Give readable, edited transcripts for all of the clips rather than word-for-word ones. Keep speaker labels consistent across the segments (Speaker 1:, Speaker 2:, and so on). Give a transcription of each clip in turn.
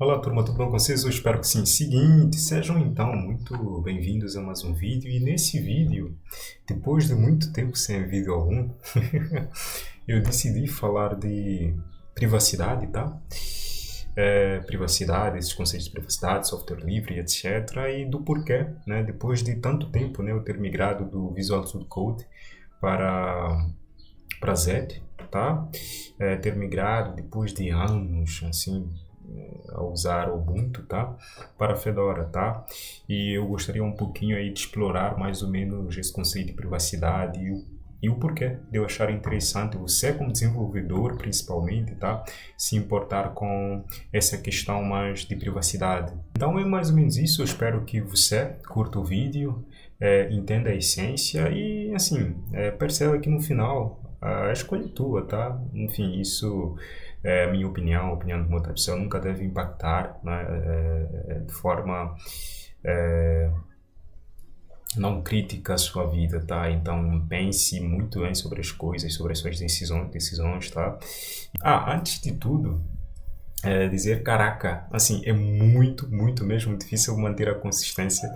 Speaker 1: Olá, turma, tudo bom com vocês? Eu espero que sim. Seguinte, sejam então muito bem-vindos a mais um vídeo. E nesse vídeo, depois de muito tempo sem vídeo algum, eu decidi falar de privacidade, tá? Privacidade, esses conceitos de privacidade, software livre, etc. E do porquê, né? Depois de tanto tempo, né, eu ter migrado do Visual Studio Code para para Z, tá? Ter migrado depois de anos, assim, a usar o Ubuntu, tá? Para Fedora, tá? E eu gostaria um pouquinho aí de explorar mais ou menos esse conceito de privacidade e o porquê de eu achar interessante você como desenvolvedor principalmente, tá? Se importar com essa questão mais de privacidade. Então é mais ou menos isso, eu espero que você curta o vídeo, entenda a essência e assim, perceba que no final a escolha é tua, tá? Enfim, isso é a minha opinião, a opinião de uma outra pessoa nunca deve impactar, né, de forma não crítica a sua vida, tá? Então pense muito bem sobre as coisas, sobre as suas decisões, tá? Antes de tudo, dizer, caraca, assim, é muito mesmo difícil manter a consistência,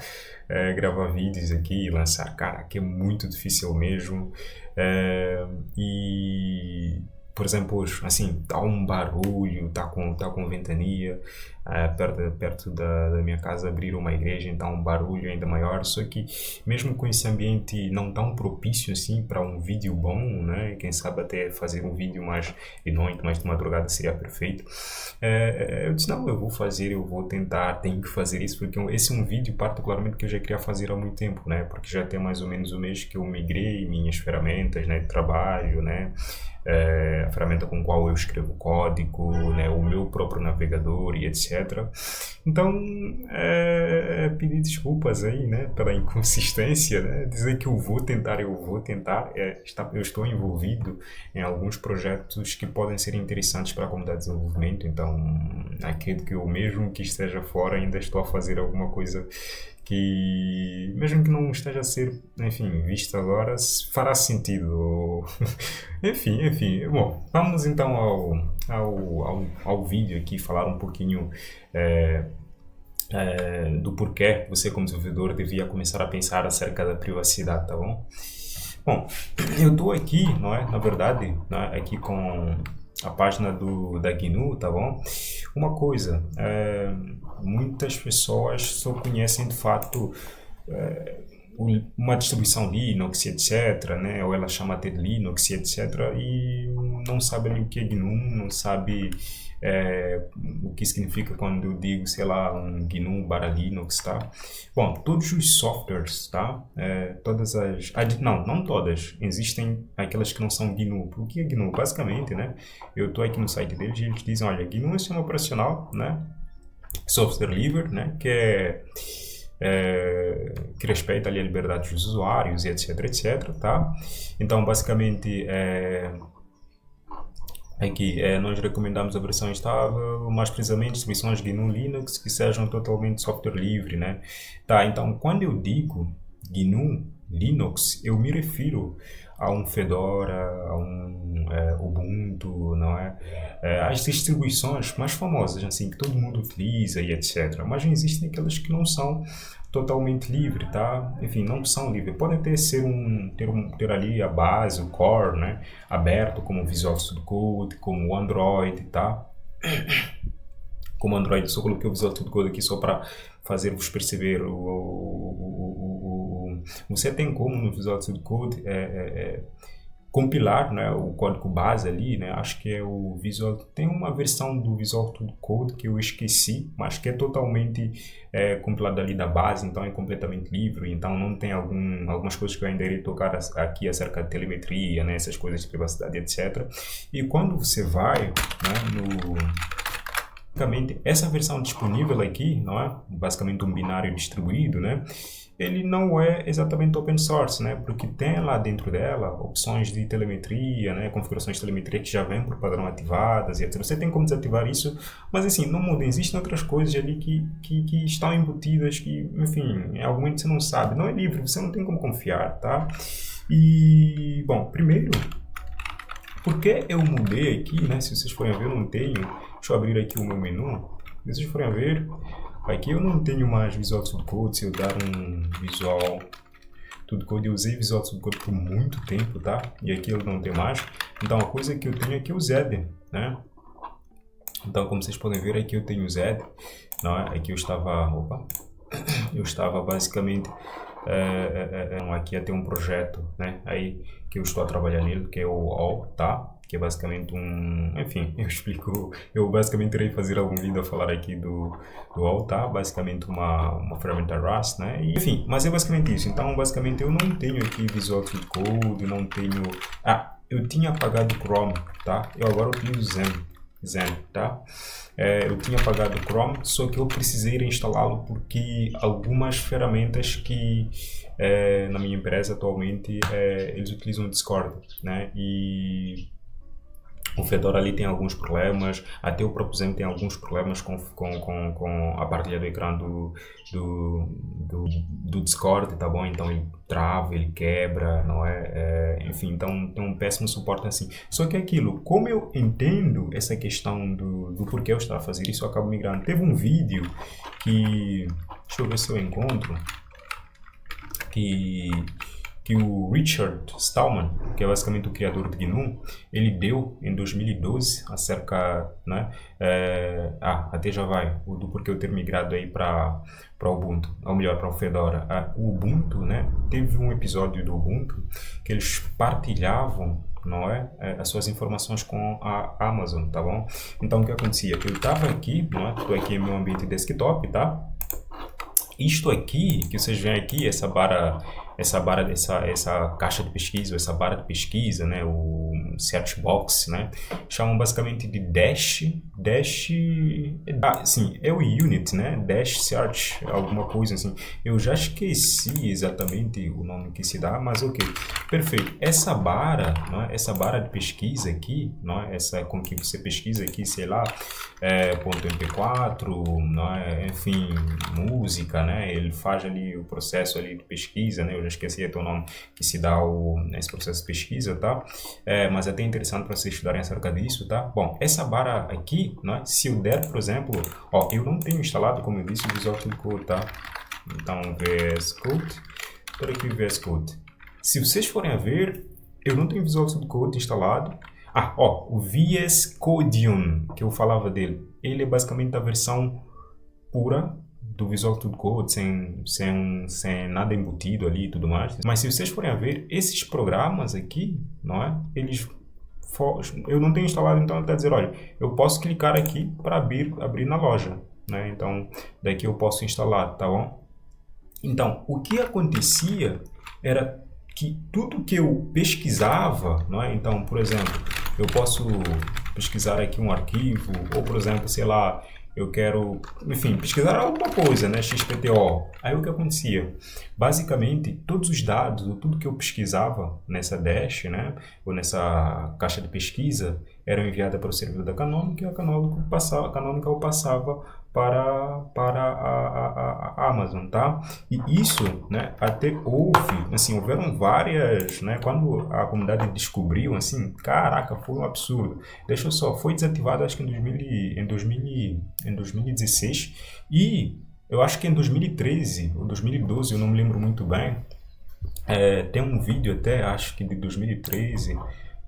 Speaker 1: gravar vídeos aqui e lançar, caraca, é muito difícil mesmo. E, por exemplo, hoje, assim, tá um barulho, tá com ventania, perto da minha casa abrir uma igreja, então um barulho ainda maior, só que mesmo com esse ambiente não tão propício assim para um vídeo bom, né, quem sabe até fazer um vídeo mais de noite, mais de madrugada seria perfeito. Eu disse, não, eu vou tentar, tenho que fazer isso, porque esse é um vídeo particularmente que eu já queria fazer há muito tempo, né, porque já tem mais ou menos um mês que eu migrei minhas ferramentas, né, de trabalho, né, a ferramenta com a qual eu escrevo código, né, o meu próprio navegador e etc. Então, pedir desculpas aí, né, pela inconsistência, né, dizer que eu vou tentar, eu estou envolvido em alguns projetos que podem ser interessantes para a comunidade de desenvolvimento, então acredito que eu mesmo que esteja fora ainda estou a fazer alguma coisa que, mesmo que não esteja a ser, enfim, visto agora, fará sentido. Enfim. Bom, vamos então ao vídeo aqui, falar um pouquinho do porquê você, como desenvolvedor, devia começar a pensar acerca da privacidade, tá bom? Bom, eu estou aqui, não é? Na verdade, não é? Aqui com a página da GNU, tá bom? Uma coisa, muitas pessoas só conhecem de fato uma distribuição Linux, etc, né? Ou ela chama até de Linux, etc, e não sabe ali o que é GNU, não sabe o que significa quando eu digo, sei lá, um GNU barra Linux, tá? Bom, todos os softwares, tá? Todas as... não todas. Existem aquelas que não são GNU. O que é GNU? Basicamente, né? Eu estou aqui no site deles e eles dizem, olha, GNU é um sistema operacional, né? Software livre, né? Que respeita ali a liberdade dos usuários, etc, tá? Então, basicamente, aqui nós recomendamos a versão estável, mais precisamente distribuições GNU Linux que sejam totalmente software livre, né? Tá, então quando eu digo GNU Linux, eu me refiro a um Fedora, a um Ubuntu, não é? As distribuições mais famosas, assim, que todo mundo utiliza e etc. Mas existem aquelas que não são totalmente livre, tá? Enfim, não são livres. Podem ter ali a base, o core, né? Aberto, como o Visual Studio Code, como o Android, tá? Como Android, só coloquei o Visual Studio Code aqui só para fazer-vos perceber você tem como no Visual Studio Code compilar, né, o código base ali, né, acho que é o Visual, tem uma versão do Visual Studio Code que eu esqueci, mas que é totalmente compilado ali da base, então é completamente livre, então não tem algumas coisas que eu ainda irei tocar aqui acerca de telemetria, né, essas coisas de privacidade, etc. E quando você vai, né, basicamente essa versão disponível aqui, não é? Basicamente um binário distribuído, né? Ele não é exatamente open source, né? Porque tem lá dentro dela opções de telemetria, né? Configurações de telemetria que já vêm por padrão ativadas e etc. Você tem como desativar isso, mas assim, no mundo existem outras coisas ali que estão embutidas, que, enfim, em algum momento você não sabe. Não é livre, você não tem como confiar, tá? E, bom, primeiro, porque eu mudei aqui, né? Se vocês forem ver, eu não tenho. Deixa eu abrir aqui o meu menu. Se vocês forem a ver, aqui eu não tenho mais Visual Studio Code. Se eu dar um Visual Studio Code, eu usei Visual Studio Code por muito tempo, tá? E aqui eu não tenho mais. Então a coisa que eu tenho aqui é o Zed, né? Então, como vocês podem ver, aqui eu tenho o Zed, não é? Aqui eu estava, eu estava basicamente aqui a ter um projeto, né? Aí que eu estou a trabalhar nele, que é o All, tá? Que é basicamente enfim, eu basicamente irei fazer algum vídeo a falar aqui do All, tá? Basicamente uma ferramenta Rust, né? E, enfim, mas é basicamente isso. Então, basicamente eu não tenho aqui Visual Studio Code, não tenho... eu tinha apagado o Chrome, tá? Eu agora utilizo Zen, tá? Eu tinha apagado o Chrome, só que eu precisei reinstalá-lo porque algumas ferramentas que na minha empresa atualmente eles utilizam o Discord, né? E o Fedora ali tem alguns problemas, até o próprio Zen tem alguns problemas com a partilha do ecrã do Discord, tá bom? Então ele trava, ele quebra, não é? Enfim, então tem um péssimo suporte assim. Só que aquilo, como eu entendo essa questão do porquê eu estava a fazer isso, eu acabo migrando. Teve um vídeo que, deixa eu ver se eu encontro, que o Richard Stallman, que é basicamente o criador de GNU, ele deu em 2012 acerca, né, até já vai, do porquê eu ter migrado aí para o Ubuntu, ou melhor, para o Fedora. O Ubuntu, né, teve um episódio do Ubuntu que eles partilhavam, não é, as suas informações com a Amazon, tá bom? Então o que acontecia? Eu estava aqui, não é, estou aqui no meu ambiente desktop, tá? Isto aqui, que vocês veem aqui, essa caixa de pesquisa, essa barra de pesquisa, né, o search box, né, chamam basicamente de sim, é o unit, né, dash search, alguma coisa assim. Eu já esqueci exatamente o nome que se dá, mas ok, perfeito. Essa barra, né, essa barra de pesquisa aqui, né, essa com que você pesquisa aqui, sei lá, .mp4, né, enfim, música, né, ele faz ali o processo ali de pesquisa, né, eu já esqueci até o nome que se dá esse processo de pesquisa, tá? Mas é até interessante para vocês estudarem acerca disso, tá? Bom, essa barra aqui, né, se eu der, por exemplo, eu não tenho instalado, como eu disse, o Visual Studio Code, tá? Então, VS Code, por aqui o VS Code. Se vocês forem a ver, eu não tenho Visual Studio Code instalado. O VS Codium, que eu falava dele, ele é basicamente a versão pura do Visual Studio Code, sem nada embutido ali e tudo mais. Mas se vocês forem a ver, esses programas aqui, não é? Eu não tenho instalado, então ele está a dizer, olha, eu posso clicar aqui para abrir na loja, né? Então, daqui eu posso instalar, tá bom? Então, o que acontecia era que tudo que eu pesquisava, não é? Então, por exemplo, eu posso pesquisar aqui um arquivo, ou por exemplo, sei lá, eu quero, enfim, pesquisar alguma coisa, né, XPTO. Aí o que acontecia? Basicamente, todos os dados, ou tudo que eu pesquisava nessa dash, né, ou nessa caixa de pesquisa, eram enviadas para o servidor da Canonical, e a Canonical passava para a Amazon, tá? E isso, né, até houveram várias, né, quando a comunidade descobriu, assim, caraca, foi um absurdo. Deixa eu só, foi desativado acho que em 2016 e eu acho que em 2013 ou 2012, eu não me lembro muito bem, tem um vídeo até, acho que de 2013,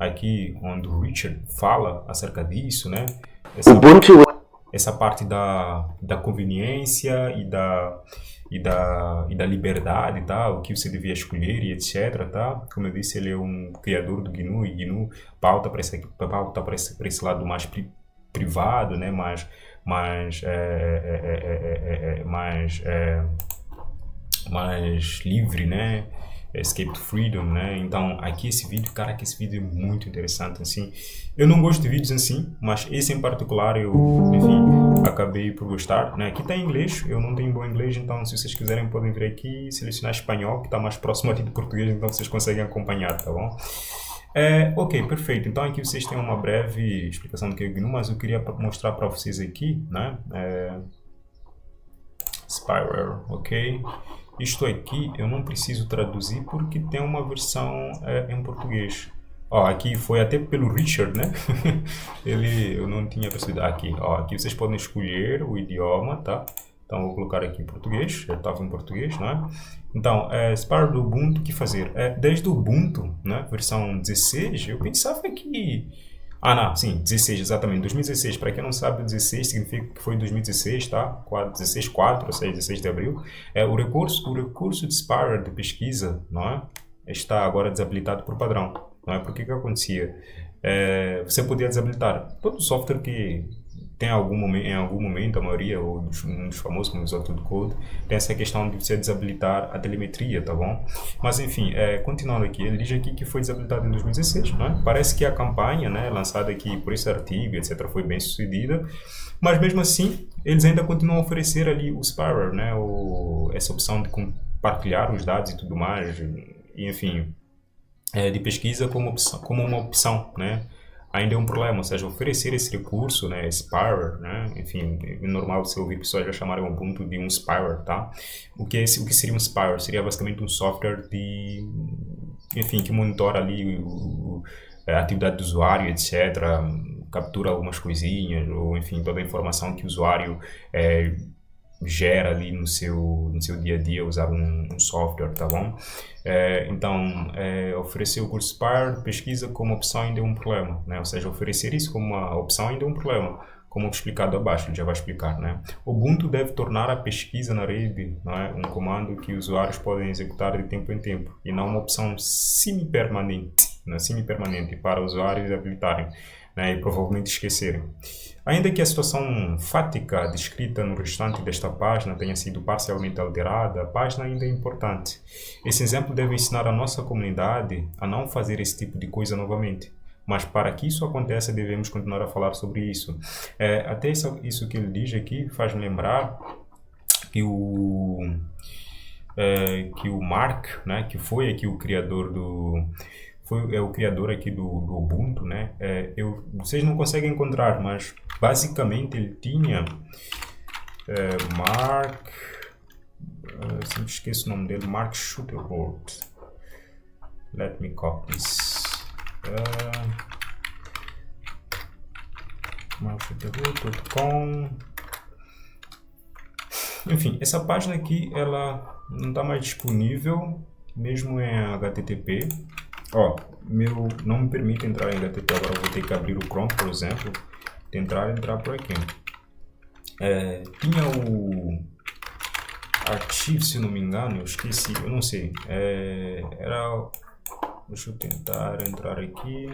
Speaker 1: aqui onde o Richard fala acerca disso, né? Essa parte da conveniência e da liberdade, tá? O que você devia escolher e etc, tá? Como eu disse, ele é um criador do GNU, e GNU pauta para esse lado mais privado, né? Mais livre, né? Escape to Freedom, né? Então, aqui esse vídeo é muito interessante, assim. Eu não gosto de vídeos assim, mas esse em particular eu, enfim, acabei por gostar, né? Aqui tá em inglês, eu não tenho bom inglês, então se vocês quiserem podem vir aqui e selecionar espanhol, que está mais próximo aqui do português, então vocês conseguem acompanhar, tá bom? Ok, perfeito. Então aqui vocês têm uma breve explicação do que é o GNU, mas eu queria mostrar para vocês aqui, né? Spyware, ok? Isto aqui eu não preciso traduzir porque tem uma versão em português, Ó, aqui foi até pelo Richard, né? Eu não tinha percebido. Aqui, ó, aqui vocês podem escolher o idioma, tá? Então vou colocar aqui português, eu estava em português, não é? Então, para do Ubuntu, o que fazer? Desde o Ubuntu, né, versão 16, eu pensava que... Ah, não, sim, 16, exatamente, 2016. Para quem não sabe, 16 significa que foi 2016, tá? 16.4, ou seja, 16 de abril. O recurso de Sparrow de pesquisa, não é? Está agora desabilitado por padrão, não é? Porque que acontecia? Você podia desabilitar todo software que tem em algum momento, a maioria, ou um dos famosos, como o Visual Studio Code, tem essa questão de você desabilitar a telemetria, tá bom? Mas enfim, continuando aqui, ele diz aqui que foi desabilitado em 2016, né? Parece que a campanha, né, lançada aqui por esse artigo, etc., foi bem sucedida, mas mesmo assim, eles ainda continuam a oferecer ali o Sparrow, né, essa opção de compartilhar os dados e tudo mais, e, enfim, de pesquisa como uma opção, né? Ainda é um problema, ou seja, oferecer esse recurso, né, Spyware, né, enfim, é normal você ouvir pessoas já chamarem o Ubuntu de um Spyware, tá? O que seria um Spyware? Seria basicamente um software enfim, que monitora ali a atividade do usuário, etc., captura algumas coisinhas, ou enfim, toda a informação que o usuário gera ali no seu dia a dia usar um software, tá bom? Então, oferecer o curso Sparrow de pesquisa como opção ainda é um problema, né? Ou seja, oferecer isso como uma opção ainda é um problema, como explicado abaixo, ele já vai explicar, né? O Ubuntu deve tornar a pesquisa na rede, não é, um comando que usuários podem executar de tempo em tempo, e não uma opção semi-permanente, né? Semi-permanente para usuários habilitarem, né? E provavelmente esquecerem. Ainda que a situação fática descrita no restante desta página tenha sido parcialmente alterada, a página ainda é importante. Esse exemplo deve ensinar a nossa comunidade a não fazer esse tipo de coisa novamente. Mas para que isso aconteça, devemos continuar a falar sobre isso. Até isso que ele diz aqui faz-me lembrar que o Mark, né, que foi aqui o criador o criador aqui do Ubuntu, né? Vocês não conseguem encontrar, mas basicamente ele tinha Mark, sempre esqueço o nome dele, Mark Shuttleworth. Let me copy this. markshuttleworth.com. Enfim, essa página aqui ela não está mais disponível, mesmo em HTTP. Não me permite entrar em HTTP, agora eu vou ter que abrir o Chrome, por exemplo, entrar por aqui. Tinha o arquivo, se não me engano, eu esqueci, eu não sei. Deixa eu tentar entrar aqui.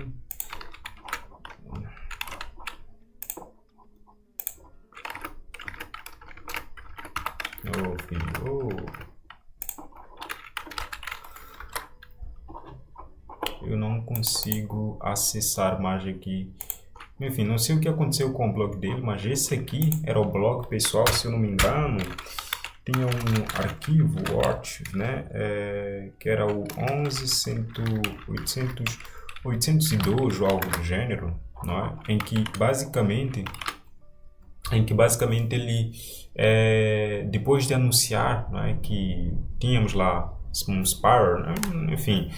Speaker 1: Eu não consigo acessar mais aqui. Enfim, não sei o que aconteceu com o blog dele, mas esse aqui era o blog pessoal, se eu não me engano. Tinha um arquivo, né, que era o 802 ou algo do gênero, não é? Em que basicamente ele, depois de anunciar, não é, que tínhamos lá um Sparrow, né? Enfim,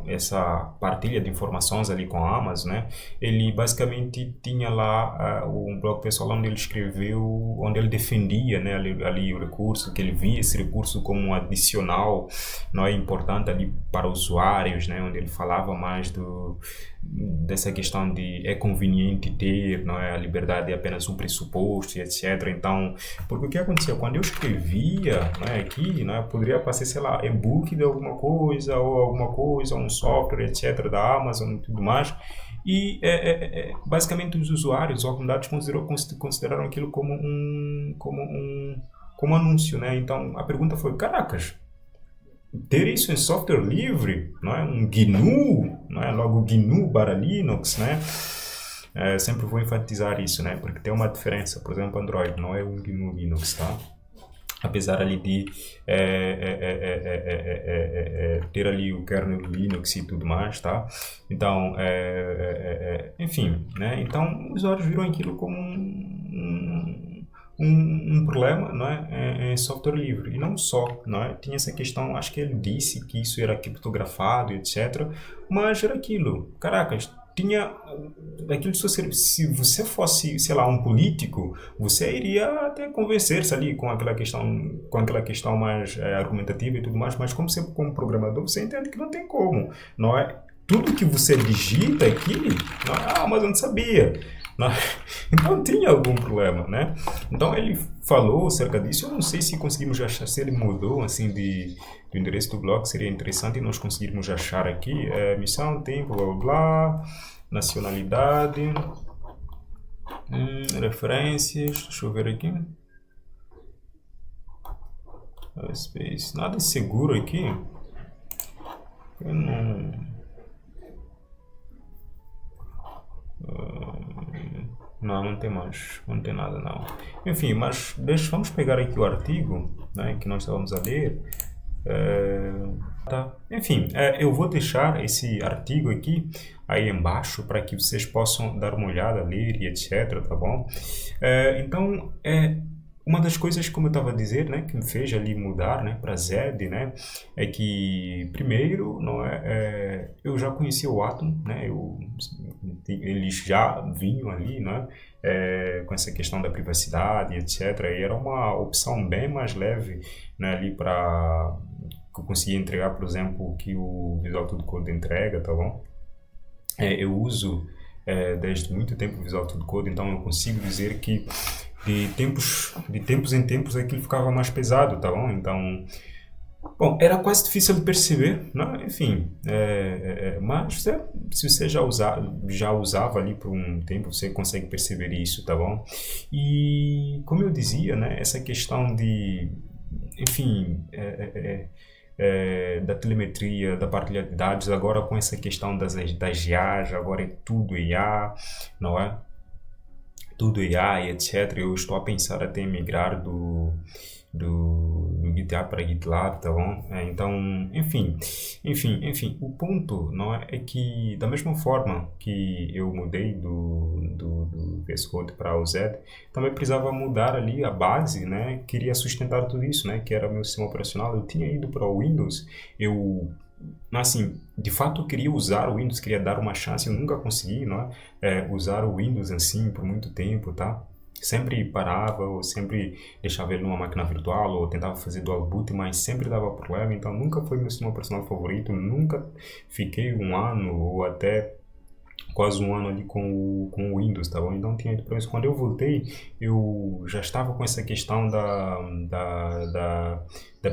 Speaker 1: essa partilha de informações ali com a Amazon, né? Ele basicamente tinha lá um blog pessoal onde ele escreveu, onde ele defendia, né, ali o recurso, que ele via esse recurso como um adicional, não é, importante ali para usuários, né, onde ele falava mais dessa questão de é conveniente ter, não é, a liberdade é apenas um pressuposto e etc. Então, porque o que aconteceu? Quando eu escrevia, não é, aqui, não é, poderia passar, sei lá, e-book de alguma coisa, um software, etc., da Amazon e tudo mais, e basicamente os usuários ou a comunidade consideraram aquilo como anúncio, né? Então, a pergunta foi, caracas, ter isso em software livre, não é? Um GNU, não é? Logo GNU para Linux, né? Sempre vou enfatizar isso, né? Porque tem uma diferença, por exemplo, Android não é um GNU Linux, tá? Apesar ali de ter ali o kernel Linux e tudo mais, tá? Então, enfim, né? Então, os usuários viram aquilo como um problema, não é, em software livre. E não só, não é? Tinha essa questão, acho que ele disse que isso era criptografado, etc. Mas era aquilo. Caracas, tinha aquilo se você fosse, sei lá, um político, você iria até convencer-se ali com aquela questão mais argumentativa e tudo mais, mas como você como programador, você entende que não tem como, não é? Tudo que você digita aqui, não é, mas eu não sabia. Não, então tinha algum problema, né? Então ele falou acerca disso. Eu não sei se conseguimos achar, se ele mudou assim do endereço do blog, seria interessante nós conseguirmos achar aqui missão, tempo, blá blá blá, nacionalidade, referências, deixa eu ver aqui. Space, nada seguro aqui. Eu não. Não, não tem mais, não tem nada não. Enfim, mas vamos pegar aqui o artigo, né, que nós estávamos a ler. Tá. Enfim, eu vou deixar esse artigo aqui aí embaixo para que vocês possam dar uma olhada, ler e etc, tá bom? Então, uma das coisas, como eu estava a dizer, né, que me fez ali mudar, né, para Zed, né, é que primeiro, não eu já conhecia o Atom, né, eles já vinham ali, né, com essa questão da privacidade, etc. E era uma opção bem mais leve, né, ali para que eu conseguia entregar, por exemplo, o que o Visual Studio Code entrega, tá bom? Eu uso desde muito tempo o Visual Studio Code, então eu consigo dizer que de tempos em tempos aquilo ficava mais pesado, tá bom? Então, bom, era quase difícil de perceber, né? Enfim, mas se você já usava ali por um tempo, você consegue perceber isso, tá bom? E, como eu dizia, né, essa questão de, enfim, da telemetria, da partilha de dados, agora com essa questão das IAs, agora é tudo IA, não é? Tudo IA e etc. Eu estou a pensar até em migrar do GitHub para GitLab, tá bom? Então, enfim, o ponto, não é que da mesma forma que eu mudei do VS Code para o Z, também precisava mudar ali a base, né? Queria sustentar tudo isso, né? Que era meu sistema operacional. Eu tinha ido para o Windows, assim, de fato eu queria usar o Windows, queria dar uma chance, eu nunca consegui, não usar o Windows assim por muito tempo, tá? Sempre parava, ou sempre deixava ele numa máquina virtual, ou tentava fazer dual boot, mas sempre dava problema, então nunca foi meu sistema operacional favorito, nunca fiquei um ano, ou até quase um ano ali com o Windows, tá bom? Então tinha ido para isso. Quando eu voltei, eu já estava com essa questão da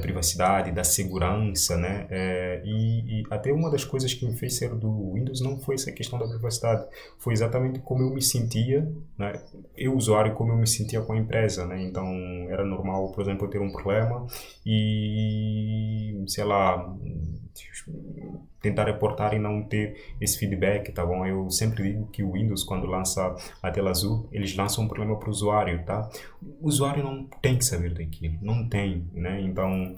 Speaker 1: privacidade, da segurança, né? E até uma das coisas que me fez ser do Windows não foi essa questão da privacidade, foi exatamente como eu me sentia, né? Eu, usuário, como eu me sentia com a empresa, né? Então era normal, por exemplo, eu ter um problema e, sei lá, tentar reportar e não ter esse feedback, tá bom? Eu sempre digo que o Windows, quando lança a tela azul, eles lançam um problema para o usuário, tá? O usuário não tem que saber daquilo, não tem, né? Então,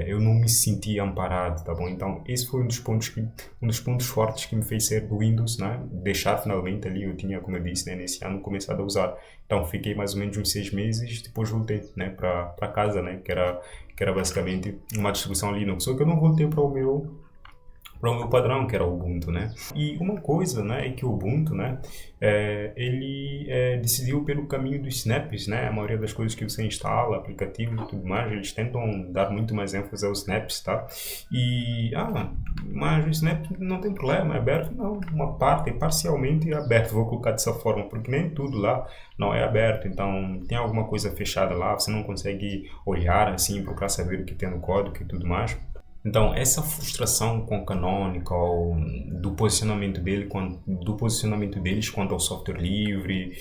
Speaker 1: eu não me senti amparado, tá bom? Então, esse foi um dos pontos fortes que me fez ser do Windows, né? Deixar finalmente ali, eu tinha, como eu disse, né, nesse ano começado a usar. Então, fiquei mais ou menos uns 6 meses, depois voltei, né, para casa, né, que era basicamente uma distribuição Linux. Só que eu não voltei para o meu padrão, que era o Ubuntu, né? E uma coisa, né, é que o Ubuntu, né, ele decidiu pelo caminho dos snaps, né? A maioria das coisas que você instala, aplicativos e tudo mais, eles tentam dar muito mais ênfase aos snaps, tá? E, mas o snap não tem problema, é aberto? Não, uma parte, parcialmente aberto, vou colocar dessa forma, porque nem tudo lá não é aberto, então tem alguma coisa fechada lá, você não consegue olhar assim, procurar saber o que tem no código e tudo mais. Então, essa frustração com o Canonical, do posicionamento deles quanto ao software livre,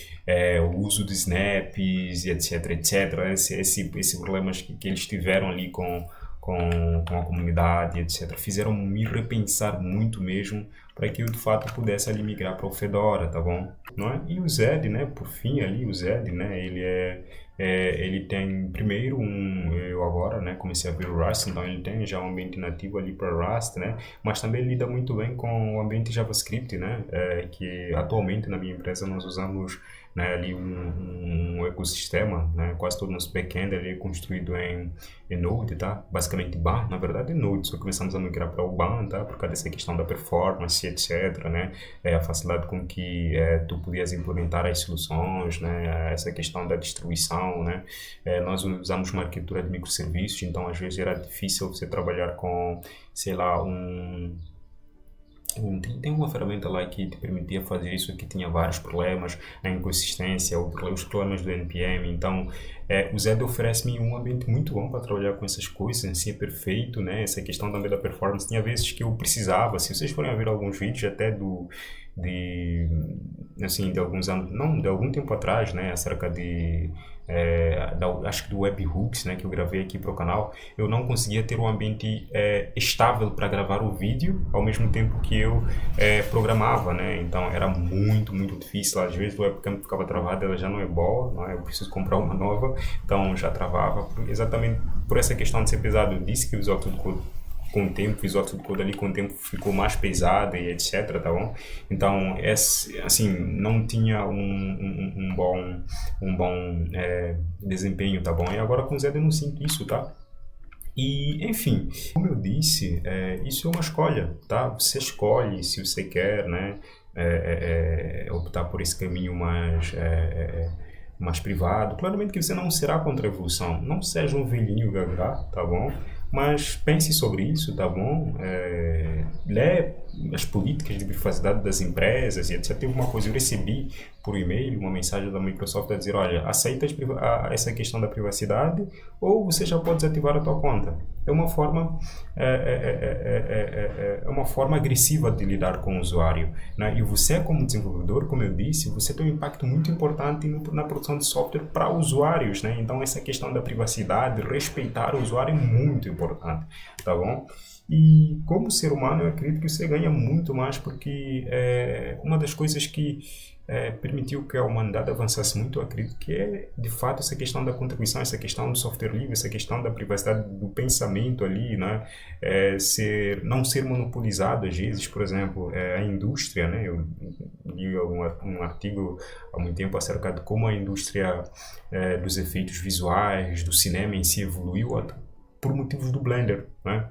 Speaker 1: o uso de snaps, etc, esses problemas que eles tiveram ali com a comunidade, etc, fizeram-me repensar muito mesmo para que eu de fato pudesse ali migrar para o Fedora, tá bom? Não é? E o Zed, né, por fim ali, o Zed, né, ele tem primeiro eu agora, né, comecei a ver o Rust, então ele tem já um ambiente nativo ali para Rust, né, mas também lida muito bem com o ambiente JavaScript, né, que atualmente na minha empresa nós usamos, né, ali um um ecossistema, né? Quase todo o nosso back-end ele é construído em Node, tá? Basicamente BAM, na verdade é Node, só começamos a migrar para o BAM, tá? Por causa dessa questão da performance, etc, né? A facilidade com que tu podias implementar as soluções, né? Essa questão da distribuição, né? Nós usamos uma arquitetura de microserviços, então às vezes era difícil você trabalhar com, sei lá, tem uma ferramenta lá que te permitia fazer isso, que tinha vários problemas, a inconsistência, os problemas do NPM. Então, o Zed oferece-me um ambiente muito bom para trabalhar com essas coisas, assim, é perfeito, né? Essa questão também da performance. Tinha vezes que eu precisava, se vocês forem a ver alguns vídeos até de, assim, de alguns anos, não, de algum tempo atrás, né? Acerca de acho que do webhooks, né, que eu gravei aqui para o canal, eu não conseguia ter um ambiente estável para gravar o vídeo ao mesmo tempo que eu programava, né? Então era muito, muito difícil. Às vezes o webcam ficava travada, ela já não é boa, não é? Eu preciso comprar uma nova, então já travava, exatamente por essa questão de ser pesado. Eu disse que o Visual Studio Code com o tempo, o Visual Studio Code ali com o tempo ficou mais pesado e etc, tá bom? Então, assim, não tinha um bom desempenho, tá bom? E agora com o Zed eu não sinto isso, tá? E, enfim, como eu disse, isso é uma escolha, tá? Você escolhe se você quer, né? Optar por esse caminho mais privado. Claramente que você não será contra a evolução. Não seja um velhinho gaga, tá bom? Mas pense sobre isso, tá bom? Lê as políticas de privacidade das empresas e etc. Teve uma coisa, eu recebi por e-mail uma mensagem da Microsoft a dizer, olha, aceita essa questão da privacidade ou você já pode desativar a tua conta. É uma forma agressiva de lidar com o usuário, né? E você como desenvolvedor, como eu disse, você tem um impacto muito importante na produção de software para usuários, né? Então essa questão da privacidade, respeitar o usuário é muito importante, tá bom? E como ser humano eu acredito que você ganha muito mais porque uma das coisas que permitiu que a humanidade avançasse muito, eu acredito que é de fato essa questão da contribuição, essa questão do software livre, essa questão da privacidade do pensamento ali, né? Não ser monopolizado às vezes, por exemplo, a indústria, né? Eu li um artigo há muito tempo acerca de como a indústria dos efeitos visuais, do cinema em si evoluiu por motivos do Blender, né?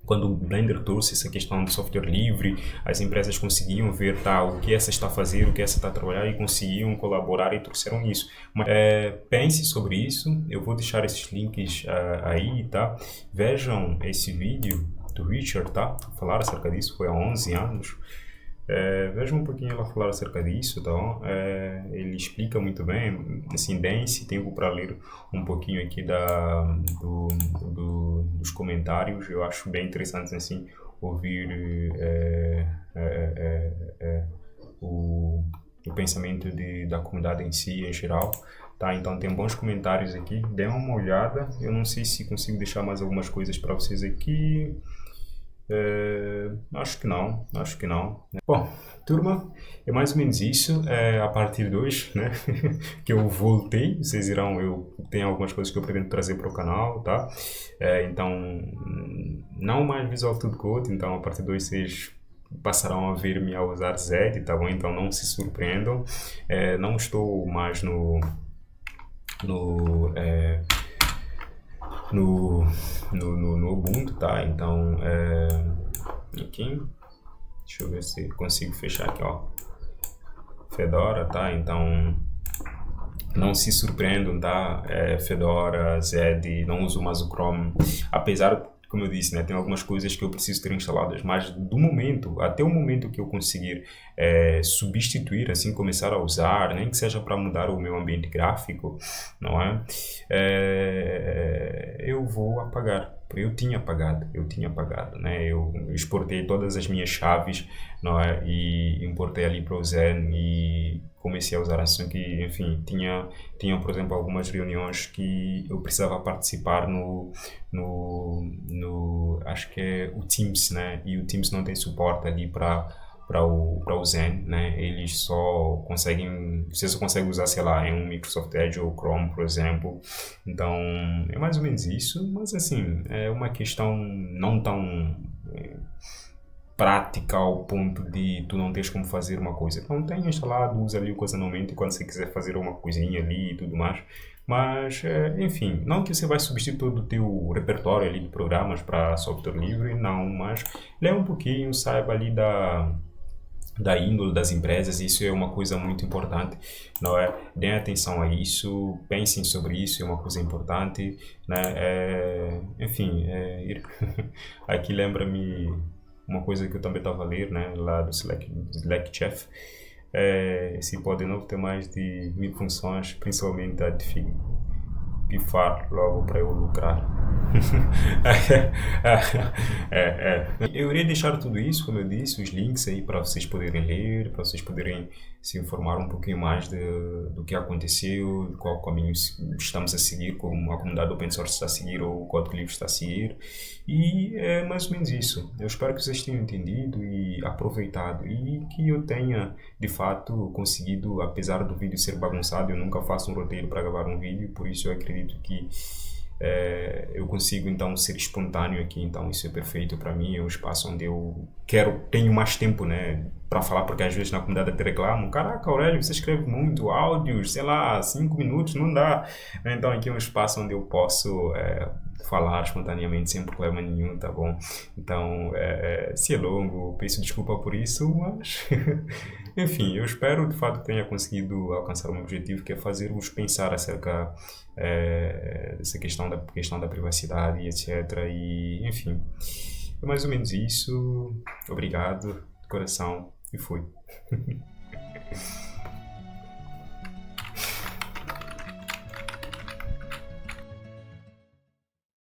Speaker 1: Quando o Blender trouxe essa questão de software livre, as empresas conseguiam ver o que essa está a fazer, o que essa está a trabalhar e conseguiam colaborar e trouxeram isso. Mas, pense sobre isso, eu vou deixar esses links aí, tá? Vejam esse vídeo do Richard, tá? Falar acerca disso, foi há 11 anos. Vejam um pouquinho ela falar acerca disso, tá bom? Ele explica muito bem, assim, deem-se tempo para ler um pouquinho aqui dos comentários. Eu acho bem interessante, assim, ouvir o pensamento da comunidade em si, em geral. Tá, então tem bons comentários aqui, dêem uma olhada. Eu não sei se consigo deixar mais algumas coisas para vocês aqui. Acho que não. Bom, turma, é mais ou menos isso. A partir de hoje, né, que eu voltei, vocês irão, eu tenho algumas coisas que eu pretendo trazer para o canal, tá? Então, não mais Visual Studio Code, então a partir de hoje vocês passarão a ver-me a usar Zed, tá bom? Então não se surpreendam. Não estou mais no Ubuntu, tá? Então, aqui, deixa eu ver se consigo fechar aqui, ó, Fedora, tá? Então, não se surpreendam, tá? Fedora, Zed, não uso mais o Chrome, apesar, como eu disse, né, tem algumas coisas que eu preciso ter instaladas, mas até o momento que eu conseguir substituir, assim, começar a usar, nem que seja para mudar o meu ambiente gráfico, não é? Eu vou apagar. Eu tinha apagado, né? Eu exportei todas as minhas chaves, não é? E importei ali para o Zen e comecei a usar assim que, enfim, tinha, por exemplo, algumas reuniões que eu precisava participar acho que é o Teams, né? E o Teams não tem suporte ali para o Zen, né? Eles só conseguem, você só consegue usar, sei lá, em um Microsoft Edge ou Chrome, por exemplo. Então, é mais ou menos isso, mas assim, é uma questão não tão prática ao ponto de tu não tens como fazer uma coisa. Então tenha instalado, usa ali ocasionalmente quando você quiser fazer uma coisinha ali e tudo mais. Mas, enfim, não que você vai substituir todo o teu repertório ali de programas para software livre, não, mas lê um pouquinho, saiba ali da índole das empresas, isso é uma coisa muito importante, não é? Deem atenção a isso, pensem sobre isso, é uma coisa importante, né? Enfim, aqui lembra-me uma coisa que eu também estava a ler, né? Lá do Slack Chef, se pode não ter mais de 1000 funções, principalmente a de pifar logo para eu lucrar. Eu irei deixar tudo isso, como eu disse, os links aí para vocês poderem ler, para vocês poderem se informar um pouquinho mais do que aconteceu, de qual caminho estamos a seguir, como a comunidade open source está a seguir ou o código livre está a seguir. E é mais ou menos isso. Eu espero que vocês tenham entendido e aproveitado e que eu tenha, de fato, conseguido, apesar do vídeo ser bagunçado, eu nunca faço um roteiro para gravar um vídeo, por isso eu acredito que eu consigo então ser espontâneo aqui, então isso é perfeito para mim, é um espaço onde eu tenho mais tempo, né, para falar, porque às vezes na comunidade até reclamam, caraca Aurélio, você escreve muito, áudios, sei lá, 5 minutos, não dá, então aqui é um espaço onde eu posso falar espontaneamente sem problema nenhum, tá bom? Então, se é longo, peço desculpa por isso, mas enfim, eu espero de fato que tenha conseguido alcançar o meu objetivo, que é fazer-vos pensar acerca dessa questão da privacidade e etc. E, enfim, é mais ou menos isso. Obrigado, de coração, e fui.